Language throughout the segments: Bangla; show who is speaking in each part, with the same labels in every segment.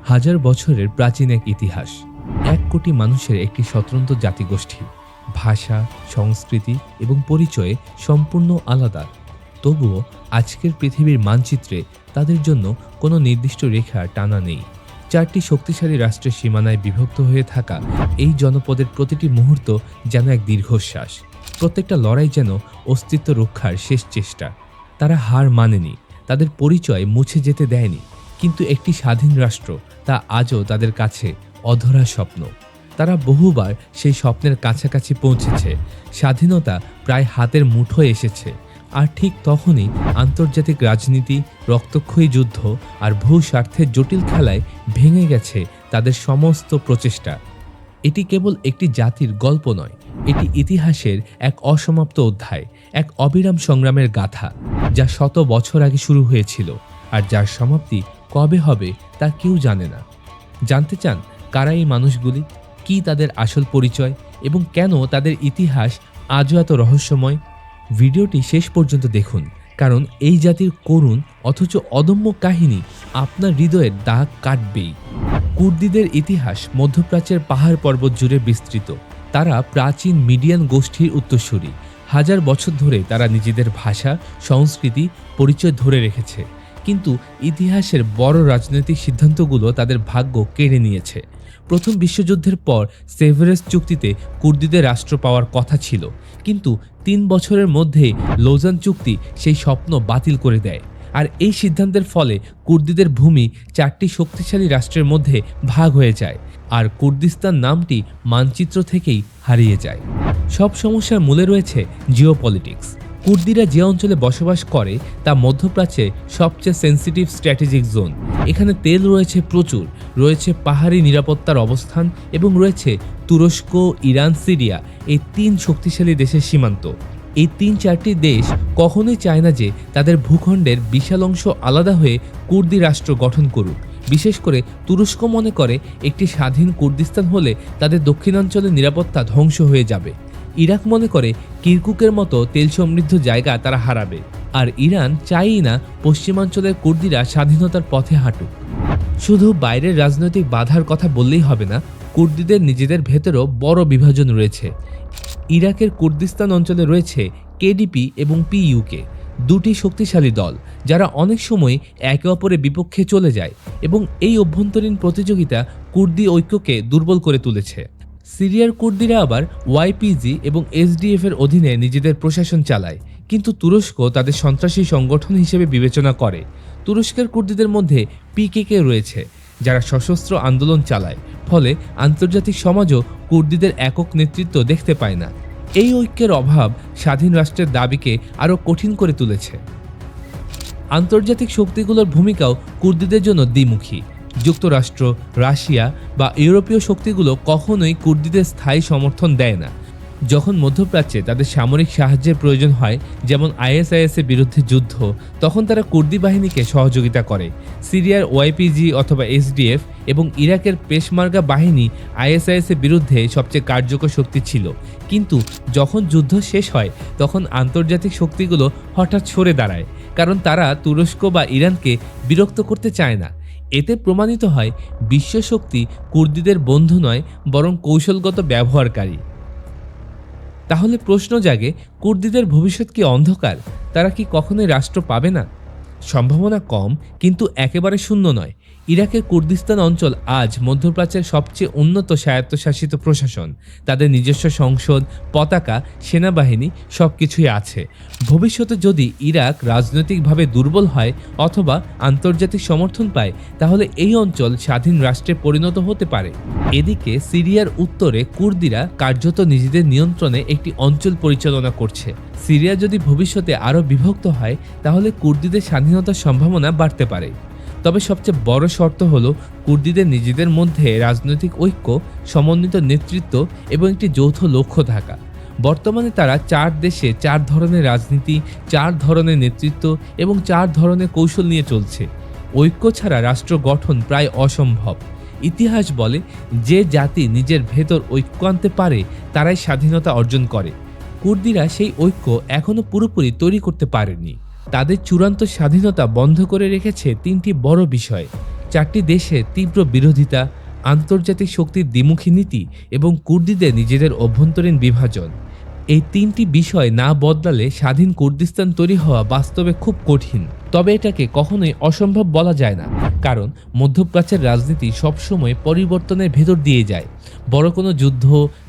Speaker 1: হাজার বছরের প্রাচীন এক ইতিহাস, ১ কোটি মানুষের একটি স্বতন্ত্র জাতিগোষ্ঠী, ভাষা, সংস্কৃতি এবং পরিচয়ে সম্পূর্ণ আলাদা। তবুও আজকের পৃথিবীর মানচিত্রে তাদের জন্য কোনো নির্দিষ্ট রেখা টানা নেই। ৪টি শক্তিশালী রাষ্ট্রের সীমানায় বিভক্ত হয়ে থাকা এই জনপদের প্রতিটি মুহূর্ত যেন এক দীর্ঘশ্বাস। প্রত্যেকটা লড়াই যেন অস্তিত্ব রক্ষার শেষ চেষ্টা। তারা হার মানেনি, তাদের পরিচয় মুছে যেতে দেয়নি, কিন্তু একটি স্বাধীন রাষ্ট্র তা আজও তাদের কাছে অধরা স্বপ্ন। তারা বহুবার সেই স্বপ্নের কাছাকাছি পৌঁছেছে, স্বাধীনতা প্রায় হাতের মুঠোয় এসেছে, আর ঠিক তখনই আন্তর্জাতিক রাজনীতি, রক্তক্ষয়ী যুদ্ধ আর ভূ স্বার্থের জটিল খেলায় ভেঙে গেছে তাদের সমস্ত প্রচেষ্টা। এটি কেবল একটি জাতির গল্প নয়, এটি ইতিহাসের এক অসমাপ্ত অধ্যায়, এক অবিরাম সংগ্রামের গাথা, যা শত বছর আগে শুরু হয়েছিল আর যার সমাপ্তি কবে হবে তা কেউ জানে না। জানতে চান কারা এই মানুষগুলি, কি তাদের আসল পরিচয় এবং কেন তাদের ইতিহাস আজও এত রহস্যময়? ভিডিওটি শেষ পর্যন্ত দেখুন, কারণ এই জাতির করুণ অথচ অদম্য কাহিনী আপনার হৃদয়ের দাগ কাটবেই। কুর্দিদের ইতিহাস মধ্যপ্রাচ্যের পাহাড় পর্বত জুড়ে বিস্তৃত। তারা প্রাচীন মিডিয়ান গোষ্ঠীর উত্তরসূরি। হাজার বছর ধরে তারা নিজেদের ভাষা, সংস্কৃতি, পরিচয় ধরে রেখেছে, কিন্তু ইতিহাসের বড় রাজনৈতিক সিদ্ধান্তগুলো তাদের ভাগ্য কেড়ে নিয়েছে। প্রথম বিশ্বযুদ্ধের পর সেভারেস্ট চুক্তিতে কুর্দিদের রাষ্ট্র পাওয়ার কথা ছিল, কিন্তু ৩ বছরের মধ্যেই লৌজান চুক্তি সেই স্বপ্ন বাতিল করে দেয়। আর এই সিদ্ধান্তের ফলে কুর্দিদের ভূমি ৪টি শক্তিশালী রাষ্ট্রের মধ্যে ভাগ হয়ে যায়, আর কুর্দিস্তান নামটি মানচিত্র থেকেই হারিয়ে যায়। সব সমস্যার মূলে রয়েছে জিওপলিটিক্স। কুর্দিরা যে অঞ্চলে বসবাস করে তা মধ্যপ্রাচ্যে সবচেয়ে সেন্সিটিভ স্ট্র্যাটেজিক জোন। এখানে তেল রয়েছে প্রচুর, রয়েছে পাহাড়ি নিরাপত্তার অবস্থান এবং রয়েছে তুরস্ক, ইরান, সিরিয়া এই ৩ শক্তিশালী দেশের সীমান্ত। এই ৩-৪টি দেশ কখনোই চায় না যে তাদের ভূখণ্ডের বিশাল অংশ আলাদা হয়ে কুর্দি রাষ্ট্র গঠন করুক। বিশেষ করে তুরস্ক মনে করে একটি স্বাধীন কুর্দিস্তান হলে তাদের দক্ষিণাঞ্চলের নিরাপত্তা ধ্বংস হয়ে যাবে। ইরাক মনে করে কিরকুকের মতো তেল সমৃদ্ধ জায়গা তারা হারাবে, আর ইরান চায়ই না পশ্চিমাঞ্চলের কুর্দিরা স্বাধীনতার পথে হাঁটুক। শুধু বাইরের রাজনৈতিক বাধার কথা বললেই হবে না, কুর্দিদের নিজেদের ভেতরেও বড় বিভাজন রয়েছে। ইরাকের কুর্দিস্তান অঞ্চলে রয়েছে কেডিপি এবং পিইউকে, ২টি শক্তিশালী দল যারা অনেক সময় একে অপরের বিপক্ষে চলে যায়, এবং এই অভ্যন্তরীণ প্রতিযোগিতা কুর্দি ঐক্যকে দুর্বল করে তুলেছে। সিরিয়ার কুর্দিরা আবার ওয়াইপিজি এবং এসডিএফ এর অধীনে নিজেদের প্রশাসন চালায়, কিন্তু তুরস্ক তাদের সন্ত্রাসী সংগঠন হিসেবে বিবেচনা করে। তুরস্কের কুর্দিদের মধ্যে পিকেকে রয়েছে, যারা সশস্ত্র আন্দোলন চালায়, ফলে আন্তর্জাতিক সমাজও কুর্দিদের একক নেতৃত্ব দেখতে পায় না। এই ঐক্যের অভাব স্বাধীন রাষ্ট্রের দাবিকে আরও কঠিন করে তুলেছে। আন্তর্জাতিক শক্তিগুলোর ভূমিকাও কুর্দিদের জন্য দ্বিমুখী। যুক্তরাষ্ট্র, রাশিয়া বা ইউরোপীয় শক্তিগুলো কখনোই কুর্দিদের স্থায়ী সমর্থন দেয় না। যখন মধ্যপ্রাচ্যে তাদের সামরিক সাহায্যের প্রয়োজন হয়, যেমন আইএসআইএস এর বিরুদ্ধে যুদ্ধ, তখন তারা কুর্দি বাহিনীকে সহযোগিতা করে। সিরিয়ার ওয়াইপিজি অথবা এসডিএফ এবং ইরাকের পেশমার্গা বাহিনী আইএসআইএস এর বিরুদ্ধে সবচেয়ে কার্যকর শক্তি ছিল, কিন্তু যখন যুদ্ধ শেষ হয় তখন আন্তর্জাতিক শক্তিগুলো হঠাৎ সরে দাঁড়ায়, কারণ তারা তুরস্ক বা ইরানকে বিরক্ত করতে চায় না। এতে প্রমাণিত হয় বিশ্বশক্তি কুর্দিদের বন্ধু নয়, বরং কৌশলগত ব্যবহারকারী। তাহলে প্রশ্ন জাগে, কুর্দিদের ভবিষ্যৎ কি অন্ধকার? তারা কি কখনোই রাষ্ট্র পাবে না? সম্ভাবনা কম, কিন্তু একেবারে শূন্য নয়। ইরাকের কুর্দিস্তান অঞ্চল আজ মধ্যপ্রাচ্যের সবচেয়ে উন্নত স্বায়ত্তশাসিত প্রশাসন, তাদের নিজস্ব সংসদ, পতাকা, সেনাবাহিনী সবকিছুই আছে। ভবিষ্যতে যদি ইরাক রাজনৈতিকভাবে দুর্বল হয় অথবা আন্তর্জাতিক সমর্থন পায়, তাহলে এই অঞ্চল স্বাধীন রাষ্ট্রে পরিণত হতে পারে। এদিকে সিরিয়ার উত্তরে কুর্দিরা কার্যত নিজেদের নিয়ন্ত্রণে একটি অঞ্চল পরিচালনা করছে। সিরিয়া যদি ভবিষ্যতে আরও বিভক্ত হয়, তাহলে কুর্দিদের স্বাধীনতার সম্ভাবনা বাড়তে পারে। তবে সবচেয়ে বড় শর্ত হলো কুর্দিদের নিজেদের মধ্যে রাজনৈতিক ঐক্য, সমন্বিত নেতৃত্ব এবং একটি যৌথ লক্ষ্য থাকা। বর্তমানে তারা ৪ দেশে ৪ ধরনের রাজনীতি, ৪ ধরনের নেতৃত্ব এবং ৪ ধরনের কৌশল নিয়ে চলছে। ঐক্য ছাড়া রাষ্ট্র গঠন প্রায় অসম্ভব। ইতিহাস বলে, যে জাতি নিজের ভেতর ঐক্য আনতে পারে তারাই স্বাধীনতা অর্জন করে। কুর্দিরা সেই ঐক্য এখনো পুরোপুরি তৈরি করতে পারেনি। তাদের চূড়ান্ত স্বাধীনতা বন্ধ করে রেখেছে ৩টি বড় বিষয়: চারটি দেশে তীব্র বিরোধিতা, আন্তর্জাতিক শক্তির দ্বিমুখী নীতি এবং কুর্দিদের নিজেদের অভ্যন্তরীণ বিভাজন, এই তিনটি বিষয় না বদলালে স্বাধীন কুর্দিস্তান তৈরি হওয়া বাস্তবে খুব কঠিন। তবে এটাকে কখনোই অসম্ভব বলা যায় না, কারণ মধ্যপ্রাচ্যের রাজনীতি সবসময় পরিবর্তনের ভেতর দিয়ে যায়। বড় কোনো যুদ্ধ,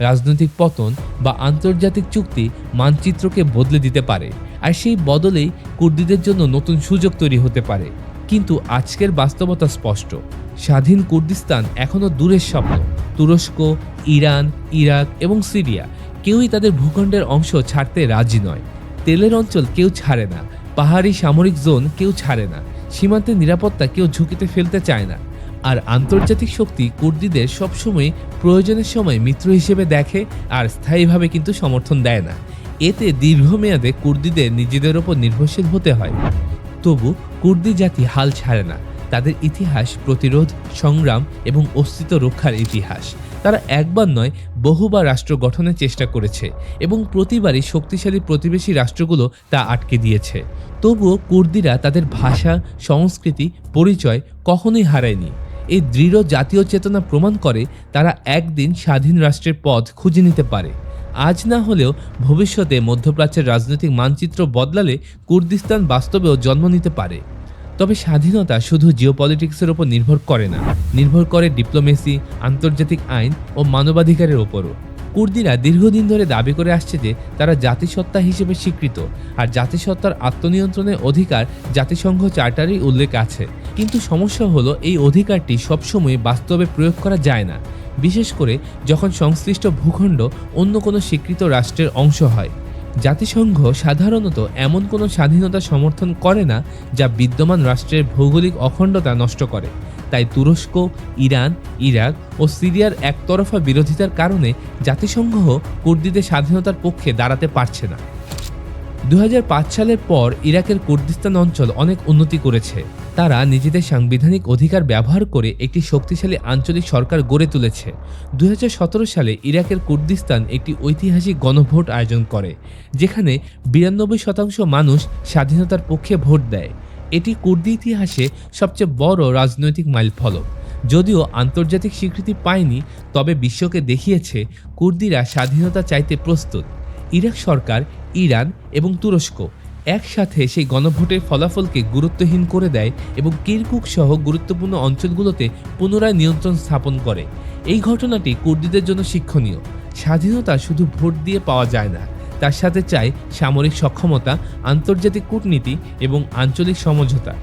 Speaker 1: রাজনৈতিক পতন বা আন্তর্জাতিক চুক্তি মানচিত্রকে বদলে দিতে পারে, আর সেই বদলেই কুর্দিদের জন্য নতুন সুযোগ তৈরি হতে পারে। কিন্তু আজকের বাস্তবতা স্পষ্ট, স্বাধীন কুর্দিস্তান এখনও দূরের স্বপ্ন। তুরস্ক, ইরান, ইরাক এবং সিরিয়া কেউই তাদের ভূখণ্ডের অংশ ছাড়তে রাজি নয়। তেলের অঞ্চল কেউ ছাড়ে না, পাহাড়ি সামরিক জোন কেউ ছাড়ে না, সীমান্তের নিরাপত্তা কেউ ঝুঁকিতে ফেলতে চায় না। আর আন্তর্জাতিক শক্তি কুর্দিদের সবসময় প্রয়োজনের সময় মিত্র হিসেবে দেখে, আর স্থায়ীভাবে কিন্তু সমর্থন দেয় না। এতে দীর্ঘমেয়াদে কুর্দিদের নিজেদের ওপর নির্ভরশীল হতে হয়। তবু কুর্দি জাতি হাল ছাড়ে না। তাদের ইতিহাস প্রতিরোধ, সংগ্রাম এবং অস্তিত্ব রক্ষার ইতিহাস। তারা একবার নয়, বহুবার রাষ্ট্র গঠনের চেষ্টা করেছে এবং প্রতিবারই শক্তিশালী প্রতিবেশী রাষ্ট্রগুলো তা আটকে দিয়েছে। তবুও কুর্দিরা তাদের ভাষা, সংস্কৃতি, পরিচয় কখনোই হারায়নি। এই দৃঢ় জাতীয় চেতনা প্রমাণ করে তারা একদিন স্বাধীন রাষ্ট্রের পথ খুঁজে নিতে পারে। আজ না হলেও ভবিষ্যতে মধ্যপ্রাচ্যের রাজনৈতিক মানচিত্র বদলালে কুর্দিস্তান বাস্তবেও জন্ম নিতে পারে। তবে স্বাধীনতা শুধু জিওপলিটিক্সের ওপর নির্ভর করে না, নির্ভর করে ডিপ্লোমেসি, আন্তর্জাতিক আইন ও মানবাধিকারের ওপরও। কুর্দিরা দীর্ঘদিন ধরে দাবি করে আসছে যে তারা জাতিসত্তা হিসেবে স্বীকৃত, আর জাতিসত্তার আত্মনিয়ন্ত্রণের অধিকার জাতিসংঘ চার্টারেই উল্লেখ আছে। কিন্তু সমস্যা হলো, এই অধিকারটি সবসময় বাস্তবে প্রয়োগ করা যায় না, বিশেষ করে যখন সংশ্লিষ্ট ভূখণ্ড অন্য কোনো স্বীকৃত রাষ্ট্রের অংশ হয়। জাতিসংঘ সাধারণত এমন কোনো স্বাধীনতা সমর্থন করে না যা বিদ্যমান রাষ্ট্রের ভৌগোলিক অখণ্ডতা নষ্ট করে। তাই তুরস্ক, ইরান, ইরাক ও সিরিয়ার একতরফা বিরোধিতার কারণে জাতিসংঘ কুর্দিদের স্বাধীনতার পক্ষে দাঁড়াতে পারছে না। 2005 সালের পর ইরাকের কুর্দিস্তান অঞ্চল অনেক উন্নতি করেছে। তারা নিজেদের সাংবিধানিক অধিকার ব্যবহার করে একটি শক্তিশালী আঞ্চলিক সরকার গড়ে তুলেছে। 2017 সালে ইরাকের কুর্দিস্তান একটি ঐতিহাসিক গণভোট আয়োজন করে, যেখানে 92% মানুষ স্বাধীনতার পক্ষে ভোট দেয়। এটি কুর্দি ইতিহাসে সবচেয়ে বড় রাজনৈতিক মাইলফলক। যদিও আন্তর্জাতিক স্বীকৃতি পায়নি, তবে বিশ্বকে দেখিয়েছে কুর্দিরা স্বাধীনতা চাইতে প্রস্তুত। ইরাক সরকার, ইরান এবং তুরস্ক একসাথে সেই গণভোটের ফলাফলকে গুরুত্বহীন করে দেয় এবং কিরকুক সহ গুরুত্বপূর্ণ অঞ্চলগুলোতে পুনরায় নিয়ন্ত্রণ স্থাপন করে। এই ঘটনাটি কুর্দিদের জন্য শিক্ষণীয়। স্বাধীনতা শুধু ভোট দিয়ে পাওয়া যায় না, তার সাথে চাই সামরিক সক্ষমতা, আন্তর্জাতিক কূটনীতি এবং আঞ্চলিক সমঝোতা।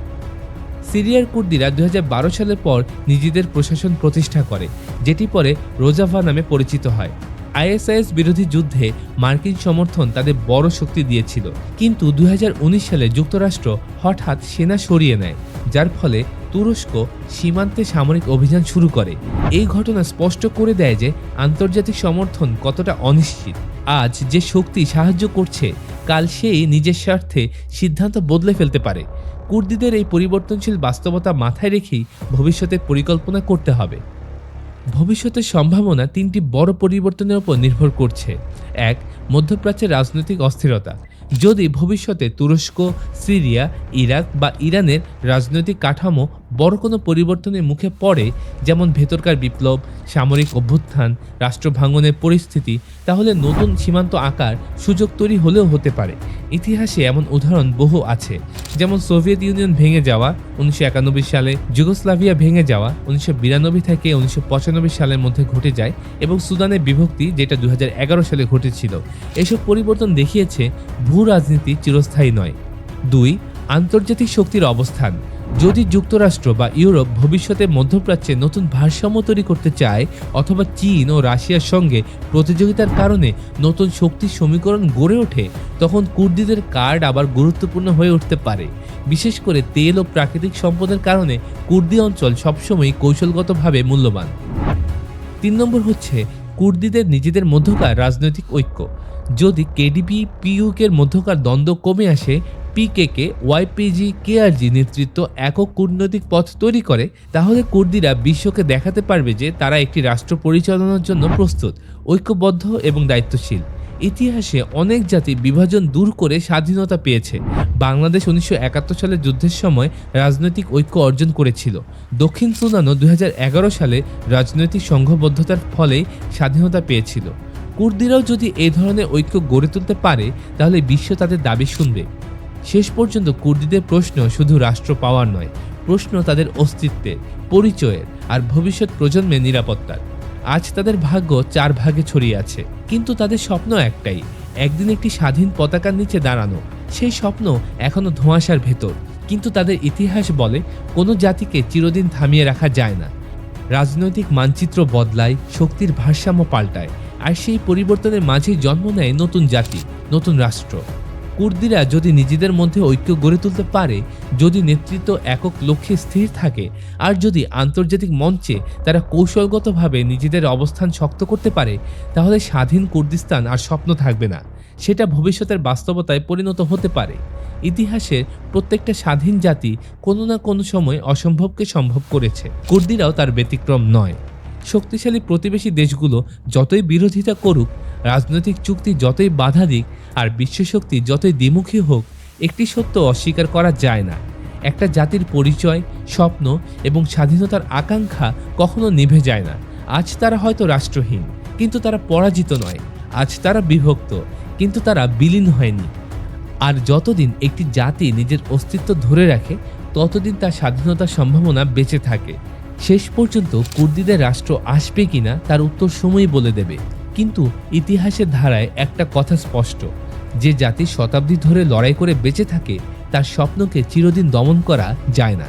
Speaker 1: সিরিয়ার কুর্দিরা 2012 সালের পর নিজেদের প্রশাসন প্রতিষ্ঠা করে, যেটি পরে রোজাভা নামে পরিচিত হয়। আইএসআইএস বিরোধী যুদ্ধে মার্কিন সমর্থন তাদের বড় শক্তি দিয়েছিল, কিন্তু 2019 সালে যুক্তরাষ্ট্র হঠাৎ সেনা সরিয়ে নেয়, যার ফলে তুরস্ক সীমান্তে সামরিক অভিযান শুরু করে। এই ঘটনা স্পষ্ট করে দেয় যে আন্তর্জাতিক সমর্থন কতটা অনিশ্চিত। আজ যে শক্তি সাহায্য করছে, কাল সেই নিজের স্বার্থে সিদ্ধান্ত বদলে ফেলতে পারে। কুর্দিদের এই পরিবর্তনশীল বাস্তবতা মাথায় রেখেই ভবিষ্যতে পরিকল্পনা করতে হবে। ভবিষ্যতের সম্ভাবনা তিনটি বড় পরিবর্তনের উপর নির্ভর করছে। 1. মধ্যপ্রাচ্যের রাজনৈতিক অস্থিরতা। যদি ভবিষ্যতে তুরস্ক, সিরিয়া, ইরাক বা ইরানের রাজনৈতিক কাঠামো বড় কোনো পরিবর্তনের মুখে পড়ে, যেমন ভেতরকার বিপ্লব, সামরিক অভ্যুত্থান, রাষ্ট্র ভাঙনের পরিস্থিতি, তাহলে নতুন সীমান্ত আকার সুযোগ তৈরি হলেও হতে পারে। ইতিহাসে এমন উদাহরণ বহু আছে, যেমন সোভিয়েত ইউনিয়ন ভেঙে যাওয়া 1991 সালে, যুগোস্লাভিয়া ভেঙে যাওয়া 1992 থেকে 1995 সালের মধ্যে ঘটে যায়, এবং সুদানের বিভক্তি, যেটা 2011 সালে ঘটেছিল। এসব পরিবর্তন দেখিয়েছে ভূ রাজনীতি চিরস্থায়ী নয়। 2. আন্তর্জাতিক শক্তির অবস্থান। যদি যুক্তরাষ্ট্র বা ইউরোপ ভবিষ্যতে মধ্যপ্রাচ্যে নতুন ভারসাম্য তৈরি করতে চায়, অথবা চীন ও রাশিয়ার সঙ্গে প্রতিযোগিতার কারণে নতুন শক্তির সমীকরণ গড়ে ওঠে, তখন কুর্দিদের কার্ড আবার গুরুত্বপূর্ণ হয়ে উঠতে পারে। বিশেষ করে তেল ও প্রাকৃতিক সম্পদের কারণে কুর্দি অঞ্চল সবসময় কৌশলগতভাবে মূল্যবান। 3 নম্বর হচ্ছে কুর্দিদের নিজেদের মধ্যকার রাজনৈতিক ঐক্য। যদি কেডিপি, পিইউকের মধ্যকার দ্বন্দ্ব কমে আসে, পিকেকে, ওয়াইপিজি, কেআরজি নেতৃত্ব একক কূটনৈতিক পথ তৈরি করে, তাহলে কুর্দিরা বিশ্বকে দেখাতে পারবে যে তারা একটি রাষ্ট্র পরিচালনার জন্য প্রস্তুত, ঐক্যবদ্ধ এবং দায়িত্বশীল। ইতিহাসে অনেক জাতি বিভাজন দূর করে স্বাধীনতা পেয়েছে। বাংলাদেশ ১৯৭১ সালে যুদ্ধের সময় রাজনৈতিক ঐক্য অর্জন করেছিল। দক্ষিণ সুদানও ২০১১ সালে রাজনৈতিক সংঘবদ্ধতার ফলেই স্বাধীনতা পেয়েছিল। কুর্দিরাও যদি এই ধরনের ঐক্য গড়ে তুলতে পারে তাহলে বিশ্ব তাদের দাবি শুনবে। শেষ পর্যন্ত কুর্দিদের প্রশ্ন শুধু রাষ্ট্র পাওয়ার নয়, প্রশ্ন তাদের অস্তিত্বের, পরিচয়ের আর ভবিষ্যৎ প্রজন্মের নিরাপত্তার। আজ তাদের ভাগ্য ৪ ভাগে ছড়িয়ে আছে, কিন্তু তাদের স্বপ্ন একটাই, একদিন একটি স্বাধীন পতাকার নিচে দাঁড়ানো। সেই স্বপ্ন এখনো ধোঁয়াশার ভেতর, কিন্তু তাদের ইতিহাস বলে কোনো জাতিকে চিরদিন থামিয়ে রাখা যায় না। রাজনৈতিক মানচিত্র বদলায়, শক্তির ভারসাম্য পাল্টায়, আর সেই পরিবর্তনের মাঝেই জন্ম নেয় নতুন জাতি, নতুন রাষ্ট্র। কুর্দিরা যদি নিজেদের মধ্যে ঐক্য গড়ে তুলতে পারে, যদি নেতৃত্ব একক লক্ষ্যে স্থির থাকে, আর যদি আন্তর্জাতিক মঞ্চে তারা কৌশলগতভাবে নিজেদের অবস্থান শক্ত করতে পারে, তাহলে স্বাধীন কুর্দিস্তান আর স্বপ্ন থাকবে না, সেটা ভবিষ্যতের বাস্তবতায় পরিণত হতে পারে। ইতিহাসের প্রত্যেকটা স্বাধীন জাতি কোনো না কোনো সময় অসম্ভবকে সম্ভব করেছে, কুর্দিরাও তার ব্যতিক্রম নয়। শক্তিশালী প্রতিবেশী দেশগুলো যতই বিরোধিতা করুক, রাজনৈতিক চুক্তি যতই বাধা দিক, আর বিশ্বশক্তি যতই দ্বিমুখী হোক, একটি সত্য অস্বীকার করা যায় না, একটা জাতির পরিচয়, স্বপ্ন এবং স্বাধীনতার আকাঙ্ক্ষা কখনো নিভে যায় না। আজ তারা হয়তো রাষ্ট্রহীন, কিন্তু তারা পরাজিত নয়। আজ তারা বিভক্ত, কিন্তু তারা বিলীন হয়নি। আর যতদিন একটি জাতি নিজের অস্তিত্ব ধরে রাখে, ততদিন তার স্বাধীনতার সম্ভাবনা বেঁচে থাকে। শেষ পর্যন্ত কুর্দিদের রাষ্ট্র আসবে কিনা তার উত্তর সময়ই বলে দেবে, কিন্তু ইতিহাসের ধারায় একটা কথা স্পষ্ট, যে জাতি শতাব্দী ধরে লড়াই করে বেঁচে থাকে, তার স্বপ্নকে চিরদিন দমন করা যায় না।